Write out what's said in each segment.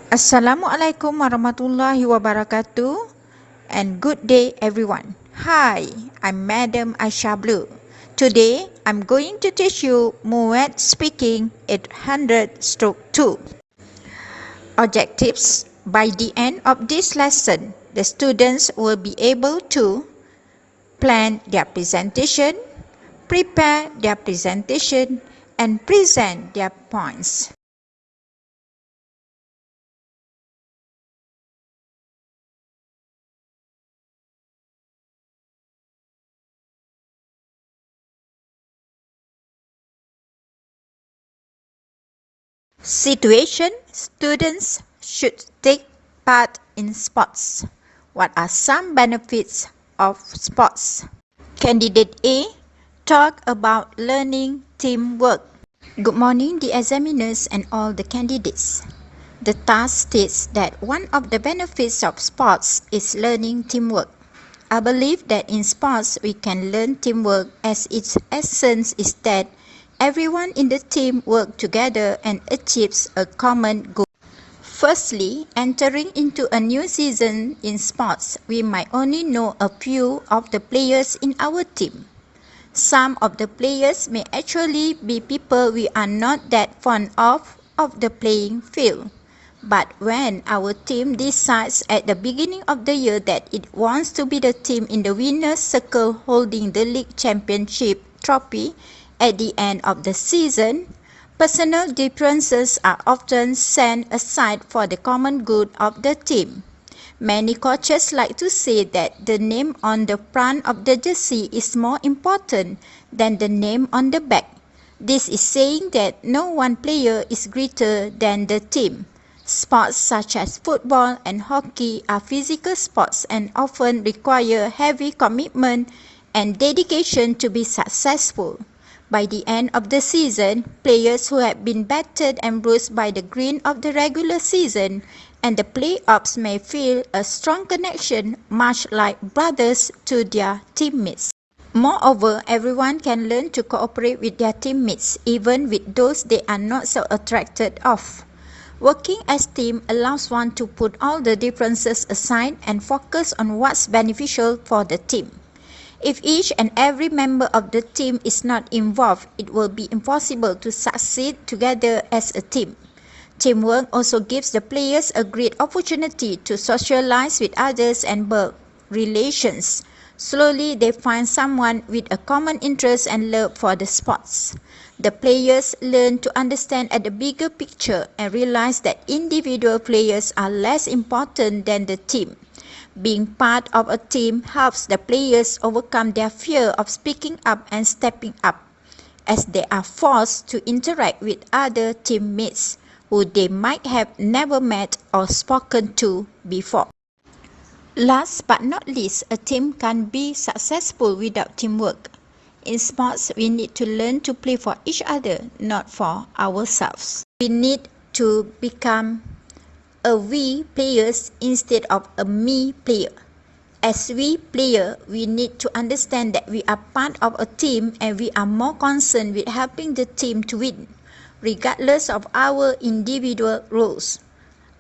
Assalamualaikum warahmatullahi wabarakatuh and good day everyone. Hi, I'm Madam Aisha Blue. Today, I'm going to teach you Muet speaking 800-2. Objectives. By the end of this lesson, the students will be able to plan their presentation, prepare their presentation, and present their points. Situation. Students should take part in sports. What are some benefits of sports? Candidate A. Talk about learning teamwork. Good morning, the examiners and all the candidates. The task states that one of the benefits of sports is learning teamwork. I believe that in sports we can learn teamwork, as its essence is that everyone in the team works together and achieves a common goal. Firstly, entering into a new season in sports, we might only know a few of the players in our team. Some of the players may actually be people we are not that fond of the playing field. But when our team decides at the beginning of the year that it wants to be the team in the winner's circle holding the league championship trophy at the end of the season, personal differences are often set aside for the common good of the team. Many coaches like to say that the name on the front of the jersey is more important than the name on the back. This is saying that no one player is greater than the team. Sports such as football and hockey are physical sports and often require heavy commitment and dedication to be successful. By the end of the season, players who have been battered and bruised by the grind of the regular season and the playoffs may feel a strong connection, much like brothers, to their teammates. Moreover, everyone can learn to cooperate with their teammates, even with those they are not so attracted of. Working as a team allows one to put all the differences aside and focus on what's beneficial for the team. If each and every member of the team is not involved, it will be impossible to succeed together as a team. Teamwork also gives the players a great opportunity to socialize with others and build relations. Slowly, they find someone with a common interest and love for the sports. The players learn to understand at the bigger picture and realize that individual players are less important than the team. Being part of a team helps the players overcome their fear of speaking up and stepping up, as they are forced to interact with other teammates who they might have never met or spoken to before. Last but not least, a team can't be successful without teamwork. In sports, we need to learn to play for each other, not for ourselves. We need to become a we players instead of a me player. As we player, we need to understand that we are part of a team and we are more concerned with helping the team to win, regardless of our individual roles.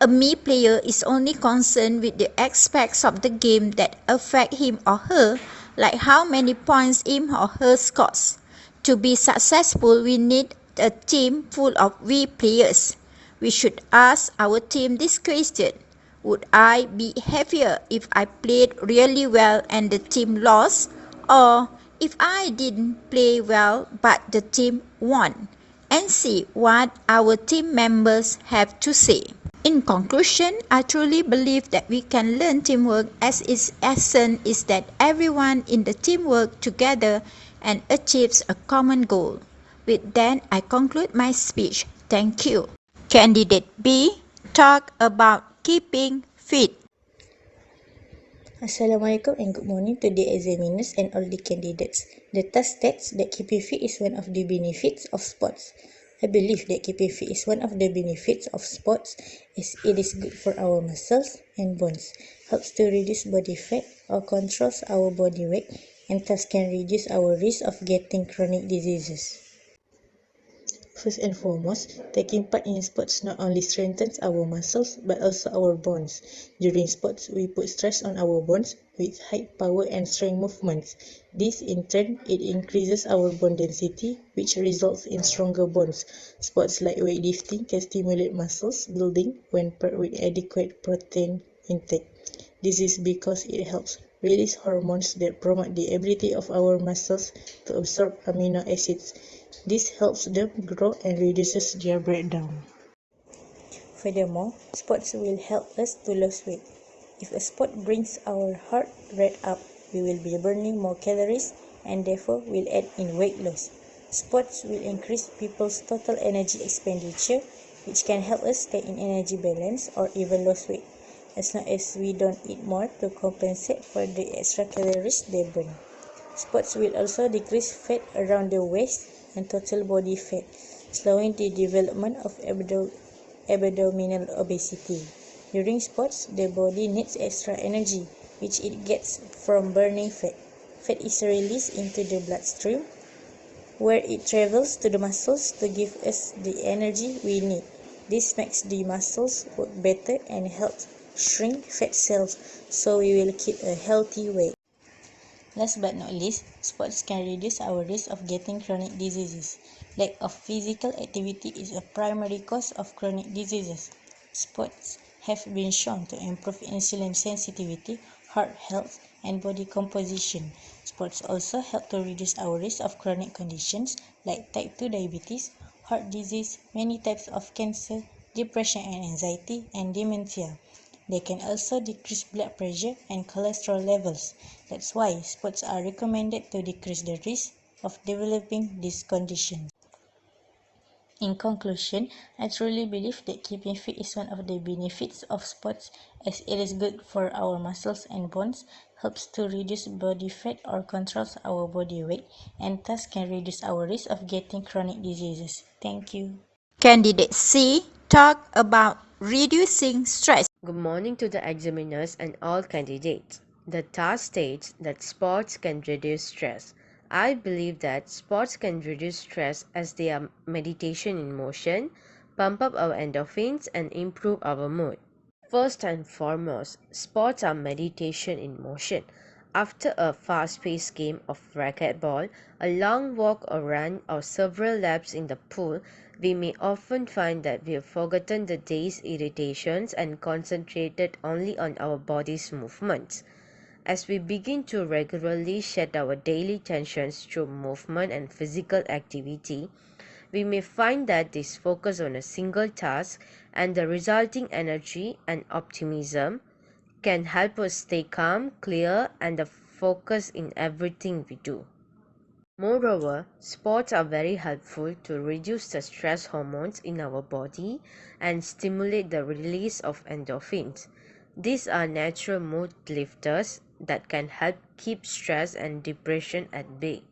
A me player is only concerned with the aspects of the game that affect him or her, like how many points him or her scores. To be successful, we need a team full of we players. We should ask our team this question: would I be happier if I played really well and the team lost, or if I didn't play well but the team won? And see what our team members have to say. In conclusion, I truly believe that we can learn teamwork, as its essence is that everyone in the team works together and achieves a common goal. With that, I conclude my speech. Thank you. Candidate B, talk about keeping fit. Assalamualaikum and good morning to the examiners and all the candidates. The task states that keeping fit is one of the benefits of sports. I believe that keeping fit is one of the benefits of sports, as it is good for our muscles and bones, helps to reduce body fat or controls our body weight, and thus can reduce our risk of getting chronic diseases. First and foremost, taking part in sports not only strengthens our muscles but also our bones. During sports, we put stress on our bones with high power and strength movements. This, in turn, it increases our bone density, which results in stronger bones. Sports like weightlifting can stimulate muscles building when paired with adequate protein intake. This is because it helps release hormones that promote the ability of our muscles to absorb amino acids. This helps them grow and reduces their breakdown. Furthermore, sports will help us to lose weight. If a sport brings our heart rate up, we will be burning more calories and therefore will aid in weight loss. Sports will increase people's total energy expenditure, which can help us stay in energy balance or even lose weight, as long as we don't eat more to compensate for the extra calories they burn. Sports will also decrease fat around the waist and total body fat, slowing the development of abdominal obesity. During sports, the body needs extra energy, which it gets from burning fat. Fat is released into the bloodstream, where it travels to the muscles to give us the energy we need. This makes the muscles work better and helps shrink fat cells, so we will keep a healthy weight. Last but not least, sports can reduce our risk of getting chronic diseases. Lack of physical activity is a primary cause of chronic diseases. Sports have been shown to improve insulin sensitivity, heart health, and body composition. Sports also help to reduce our risk of chronic conditions like type 2 diabetes, heart disease, many types of cancer, depression and anxiety, and dementia. They can also decrease blood pressure and cholesterol levels. That's why sports are recommended to decrease the risk of developing these conditions. In conclusion, I truly believe that keeping fit is one of the benefits of sports, as it is good for our muscles and bones, helps to reduce body fat or controls our body weight, and thus can reduce our risk of getting chronic diseases. Thank you. Candidate C, talk about reducing stress. Good morning to the examiners and all candidates. The task states that sports can reduce stress. I believe that sports can reduce stress as they are meditation in motion, pump up our endorphins, and improve our mood. First and foremost, sports are meditation in motion. After a fast-paced game of racquetball, a long walk or run, or several laps in the pool, we may often find that we have forgotten the day's irritations and concentrated only on our body's movements. As we begin to regularly shed our daily tensions through movement and physical activity, we may find that this focus on a single task and the resulting energy and optimism can help us stay calm, clear, and focused in everything we do. Moreover, sports are very helpful to reduce the stress hormones in our body and stimulate the release of endorphins. These are natural mood lifters that can help keep stress and depression at bay.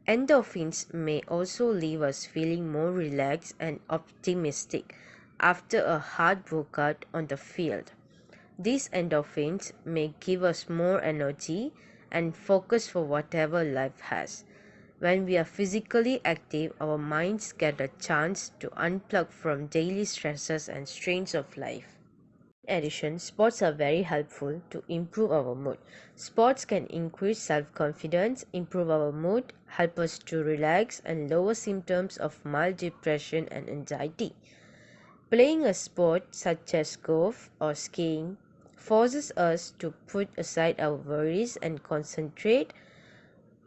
Endorphins may also leave us feeling more relaxed and optimistic after a hard workout on the field. These endorphins may give us more energy and focus for whatever life has. When we are physically active, our minds get a chance to unplug from daily stresses and strains of life. In addition, sports are very helpful to improve our mood. Sports can increase self-confidence, improve our mood, help us to relax, and lower symptoms of mild depression and anxiety. Playing a sport such as golf or skiing forces us to put aside our worries and concentrate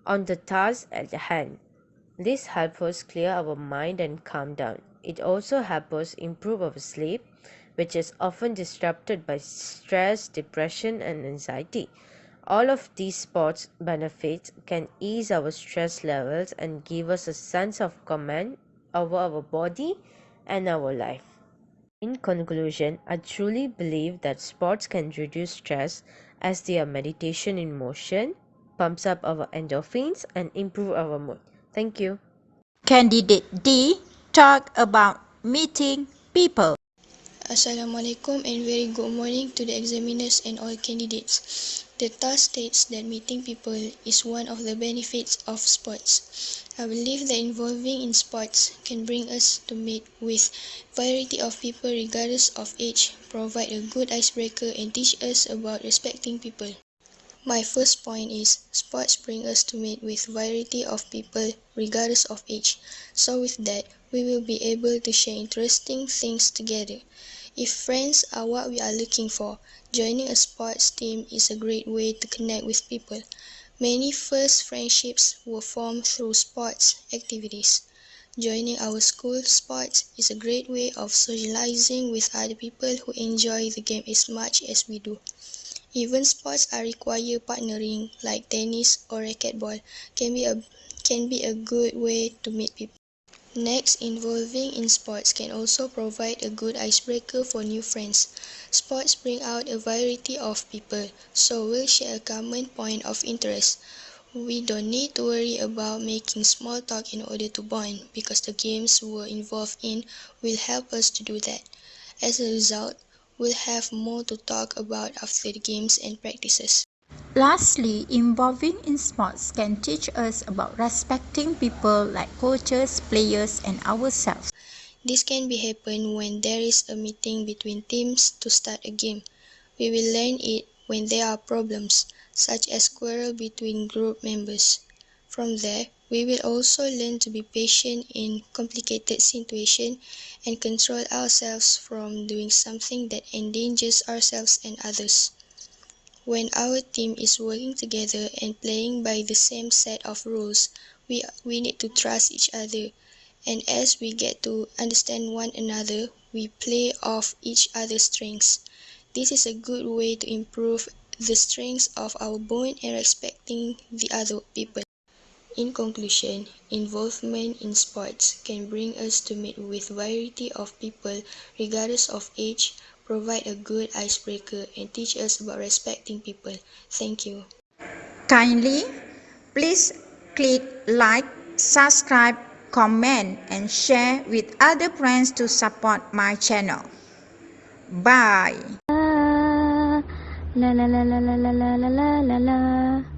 on the task at hand. This helps us clear our mind and calm down. It also helps us improve our sleep, which is often disrupted by stress, depression, and anxiety. All of these sports benefits can ease our stress levels and give us a sense of command over our body and our life. In conclusion, I truly believe that sports can reduce stress as they are meditation in motion, pumps up our endorphins, and improve our mood. Thank you. Candidate D, talk about meeting people. Assalamualaikum and very good morning to the examiners and all candidates. The task states that meeting people is one of the benefits of sports. I believe that involving in sports can bring us to meet with variety of people regardless of age, provide a good icebreaker and teach us about respecting people. My first point is sports bring us to meet with variety of people regardless of age. So with that, we will be able to share interesting things together. If friends are what we are looking for, joining a sports team is a great way to connect with people. Many first friendships were formed through sports activities. Joining our school sports is a great way of socializing with other people who enjoy the game as much as we do. Even sports are require partnering, like tennis or racquetball, can be a good way to meet people. Next, involving in sports can also provide a good icebreaker for new friends. Sports bring out a variety of people, so we'll share a common point of interest. We don't need to worry about making small talk in order to bond, because the games we're involved in will help us to do that. As a result, we'll have more to talk about after the games and practices. Lastly, involving in sports can teach us about respecting people like coaches, players, and ourselves. This can be happen when there is a meeting between teams to start a game. We will learn it when there are problems, such as quarrel between group members. From there, we will also learn to be patient in complicated situations and control ourselves from doing something that endangers ourselves and others. When our team is working together and playing by the same set of rules, we need to trust each other. And as we get to understand one another, we play off each other's strengths. This is a good way to improve the strengths of our bond and respecting the other people. In conclusion, involvement in sports can bring us to meet with variety of people regardless of age, provide a good icebreaker, and teach us about respecting people. Thank you. Kindly, please click like, subscribe, comment, and share with other friends to support my channel. Bye. La la la la la la la la la la.